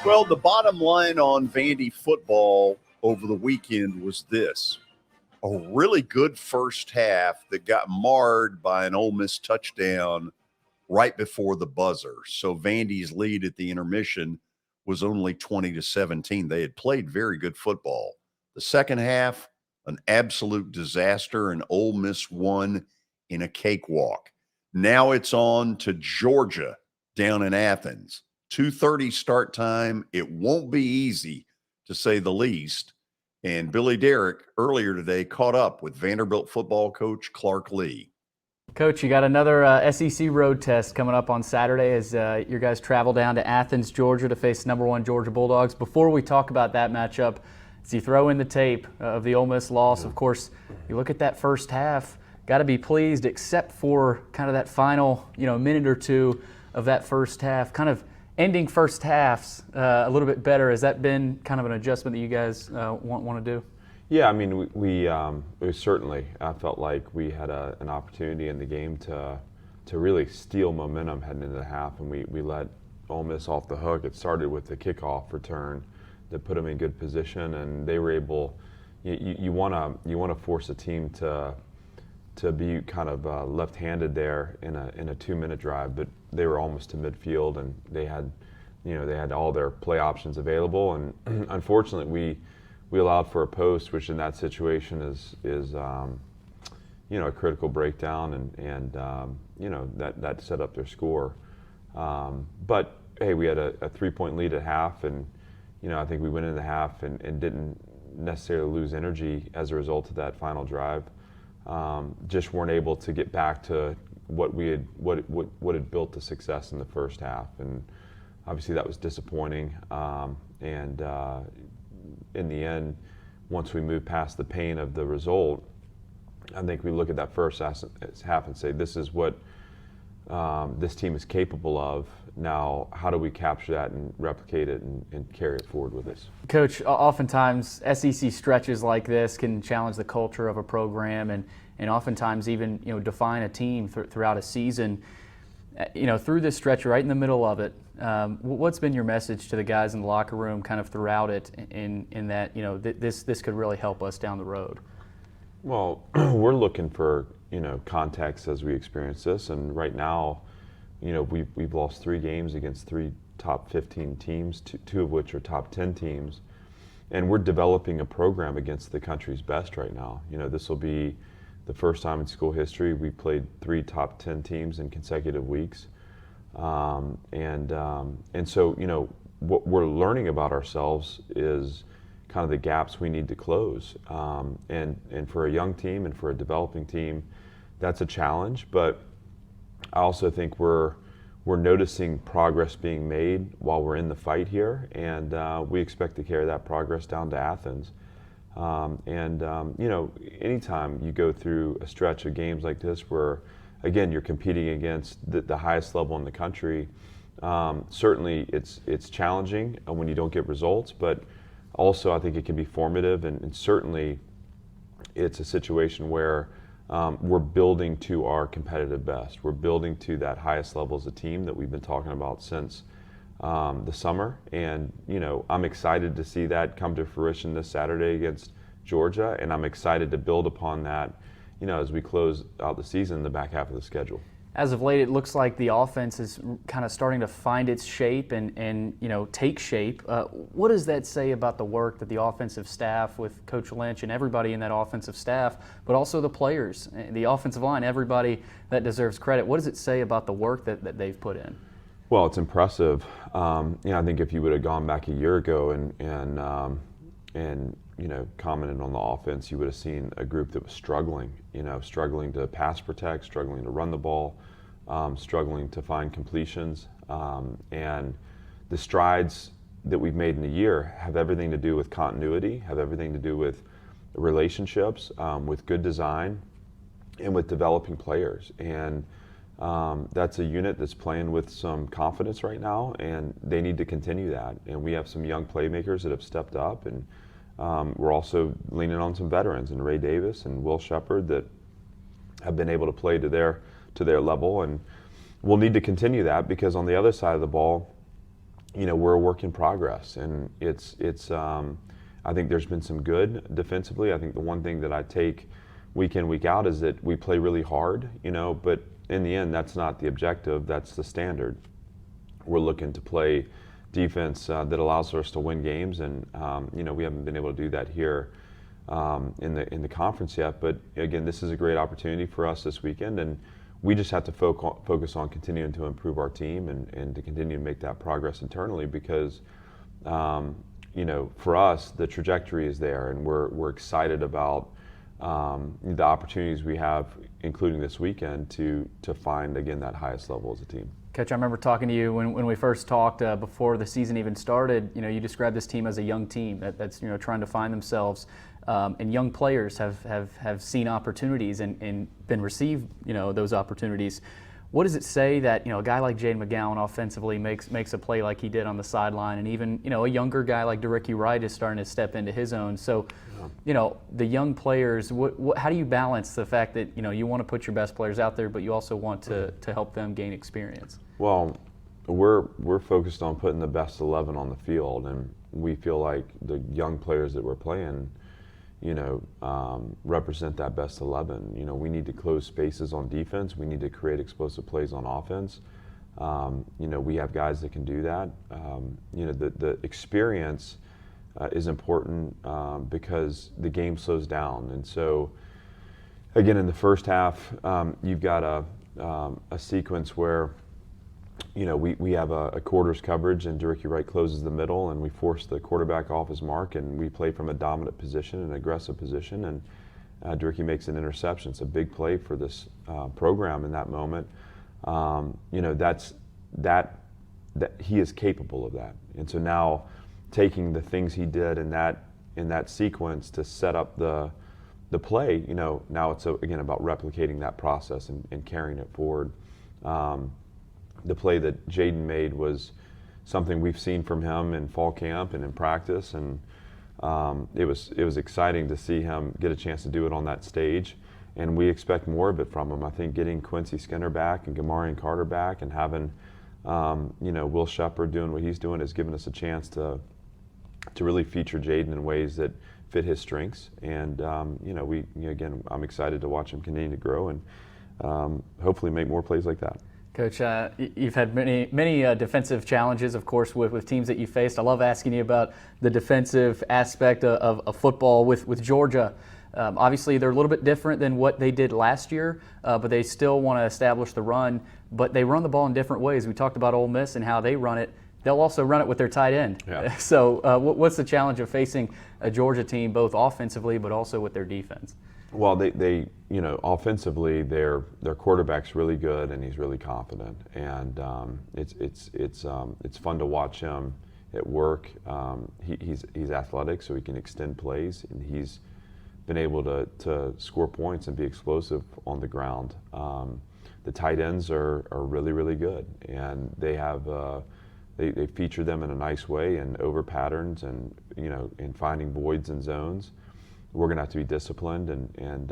Well, the bottom line on Vandy football over the weekend was this: a really good first half that got marred by an Ole Miss touchdown right before the buzzer. So Vandy's lead at the intermission was only 20-17. They had played very good football. The second half, an absolute disaster, and Ole Miss won in a cakewalk. Now it's on to Georgia down in Athens. 2:30 start time. It won't be easy, to say the least. And Billy Derrick earlier today caught up with Vanderbilt football coach Clark Lee. Coach, you got another SEC road test coming up on Saturday as your guys travel down to Athens, Georgia to face #1 Georgia Bulldogs. Before we talk about that matchup, as you throw in the tape of the Ole Miss loss, of course, you look at that first half, got to be pleased except for kind of that final minute or two of that first half, kind of ending first halves a little bit better. Has that been kind of an adjustment that you guys want to do? Yeah, I mean, we certainly, I felt like we had an opportunity in the game to really steal momentum heading into the half, and we let Ole Miss off the hook. It started with the kickoff return that put them in good position, and they were able. You want to force a team to be kind of left-handed there in a 2-minute drive, but they were almost to midfield, and they had all their play options available, and unfortunately we allowed for a post, which in that situation is a critical breakdown, and that set up their score. But hey, we had a 3-point lead at half, and I think we went into the half and didn't necessarily lose energy as a result of that final drive. Just weren't able to get back to what had built the success in the first half, and obviously that was disappointing. In the end, once we move past the pain of the result, I think we look at that first half and say, this is what this team is capable of. Now, how do we capture that and replicate it and carry it forward with us? Coach, oftentimes SEC stretches like this can challenge the culture of a program and oftentimes even define a team throughout a season. Through this stretch, right in the middle of it, what's been your message to the guys in the locker room kind of throughout it in that, this could really help us down the road? Well, we're looking for, context as we experience this. And right now, we've lost 3 games against 3 top 15 teams, two of which are top 10 teams. And we're developing a program against the country's best right now. This will be the first time in school history we played 3 top 10 teams in consecutive weeks. And so, what we're learning about ourselves is kind of the gaps we need to close. And for a young team and for a developing team, that's a challenge. But I also think we're noticing progress being made while we're in the fight here, and we expect to carry that progress down to Athens. Anytime you go through a stretch of games like this where, again, you're competing against the highest level in the country, certainly it's challenging when you don't get results, but also I think it can be formative, and certainly it's a situation where we're building to our competitive best. We're building to that highest level as a team that we've been talking about since the summer, and I'm excited to see that come to fruition this Saturday against Georgia, and I'm excited to build upon that as we close out the season in the back half of the schedule. As of late, it looks like the offense is kind of starting to find its shape and take shape. What does that say about the work that the offensive staff with Coach Lynch and everybody in that offensive staff, but also the players, the offensive line, everybody that deserves credit? What does it say about the work that they've put in? Well, it's impressive. I think if you would have gone back a year ago and commented on the offense, you would have seen a group that was struggling to pass protect, struggling to run the ball, struggling to find completions. And the strides that we've made in a year have everything to do with continuity, have everything to do with relationships, with good design, and with developing players. And that's a unit that's playing with some confidence right now, and they need to continue that. And we have some young playmakers that have stepped up, and we're also leaning on some veterans, and Ray Davis and Will Shepard, that have been able to play to their level. And we'll need to continue that, because on the other side of the ball, we're a work in progress, and I think there's been some good defensively. I think the one thing that I take week in, week out is that we play really hard, but in the end, that's not the objective, that's the standard. We're looking to play defense that allows us to win games, and we haven't been able to do that here in the conference yet. But again, this is a great opportunity for us this weekend, and we just have to focus on continuing to improve our team and to continue to make that progress internally, because for us the trajectory is there, and we're excited about the opportunities we have, including this weekend, to find again that highest level as a team. Coach, I remember talking to you when we first talked before the season even started. You described this team as a young team that's trying to find themselves, and young players have seen opportunities and been received those opportunities. What does it say that a guy like Jaden McGowan offensively makes a play like he did on the sideline, and even a younger guy like Derrick Wright is starting to step into his own? So, the young players. How do you balance the fact that you want to put your best players out there, but you also want to help them gain experience? Well, we're focused on putting the best 11 on the field, and we feel like the young players that we're playing, represent that best 11. We need to close spaces on defense. We need to create explosive plays on offense. We have guys that can do that. The experience is important because the game slows down. And so, again, in the first half, you've got a sequence where we have a quarters coverage, and Derrick Wright closes the middle, and we force the quarterback off his mark, and we play from a dominant position, an aggressive position, and Derrick makes an interception. It's a big play for this program in that moment. That he is capable of that, and so now taking the things he did in that sequence to set up the play, now it's again about replicating that process and carrying it forward. The play that Jaden made was something we've seen from him in fall camp and in practice, and it was exciting to see him get a chance to do it on that stage, and we expect more of it from him. I think getting Quincy Skinner back and Gamarian Carter back and having Will Shepard doing what he's doing has given us a chance to really feature Jaden in ways that fit his strengths, and again, I'm excited to watch him continue to grow and hopefully make more plays like that. Coach, you've had many defensive challenges, of course, with teams that you faced. I love asking you about the defensive aspect of football with Georgia. Obviously, they're a little bit different than what they did last year, but they still want to establish the run. But they run the ball in different ways. We talked about Ole Miss and how they run it. They'll also run it with their tight end. Yeah. So what's the challenge of facing a Georgia team, both offensively but also with their defense? Well, they offensively, their quarterback's really good, and he's really confident, and it's fun to watch him at work. He's athletic, so he can extend plays, and he's been able to score points and be explosive on the ground. The tight ends are really, really good, and they have they feature them in a nice way and over patterns, and in finding voids and zones. We're going to have to be disciplined, and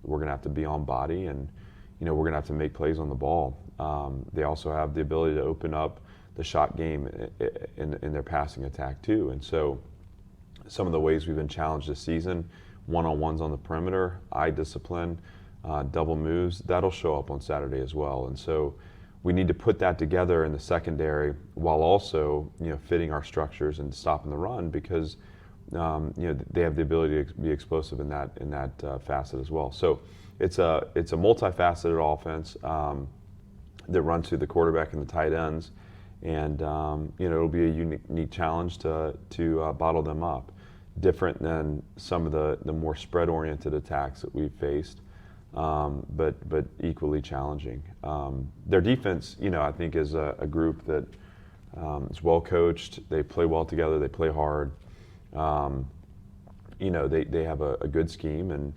we're going to have to be on body, and we're going to have to make plays on the ball. They also have the ability to open up the shot game in their passing attack too. And so some of the ways we've been challenged this season, one-on-ones on the perimeter, eye discipline, double moves, that'll show up on Saturday as well. And so we need to put that together in the secondary while also fitting our structures and stopping the run, because they have the ability to be explosive in that facet as well. So it's a multifaceted offense that runs through the quarterback and the tight ends, and it'll be a unique challenge to bottle them up. Different than some of the more spread-oriented attacks that we've faced, but equally challenging. Their defense, I think, is a group that is well coached. They play well together. They play hard. They have a good scheme, and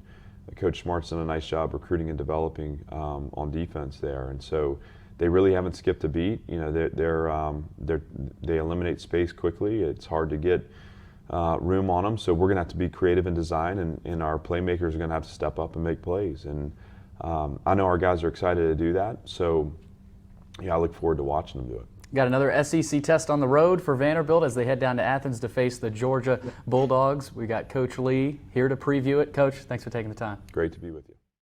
Coach Smart's done a nice job recruiting and developing on defense there, and so they really haven't skipped a beat. They eliminate space quickly. It's hard to get room on them, so we're going to have to be creative in design, and our playmakers are going to have to step up and make plays. And I know our guys are excited to do that, so I look forward to watching them do it. Got another SEC test on the road for Vanderbilt as they head down to Athens to face the Georgia Bulldogs. We got Coach Lee here to preview it. Coach, thanks for taking the time. Great to be with you.